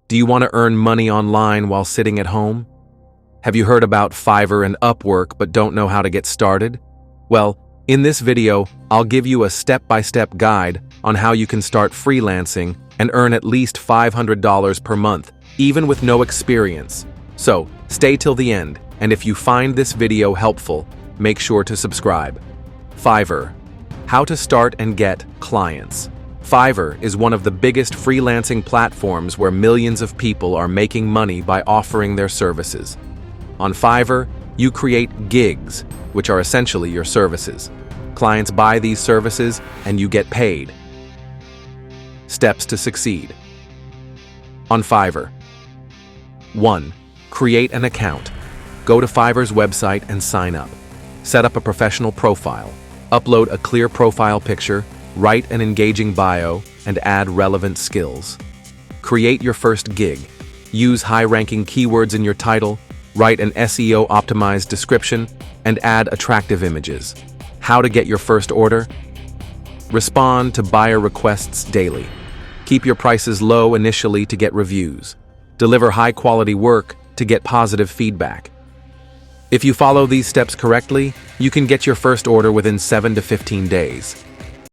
Do you want to earn money online while sitting at home? Have you heard about Fiverr and Upwork but don't know how to get started? Well, in this video, I'll give you a step-by-step guide on how you can start freelancing and earn at least $500 per month, even with no experience. So, stay till the end, and if you find this video helpful, make sure to subscribe. Fiverr. How to start and get clients. Fiverr is one of the biggest freelancing platforms where millions of people are making money by offering their services. On Fiverr, you create gigs, which are essentially your services. Clients buy these services and you get paid. Steps to succeed. On Fiverr. 1. Create an account. Go to Fiverr's website and sign up. Set up a professional profile. Upload a clear profile picture, write an engaging bio, and add relevant skills. Create your first gig. Use high-ranking keywords in your title, write an SEO-optimized description, and add attractive images. How to get your first order? Respond to buyer requests daily. Keep your prices low initially to get reviews. Deliver high-quality work to get positive feedback. If you follow these steps correctly, you can get your first order within 7 to 15 days.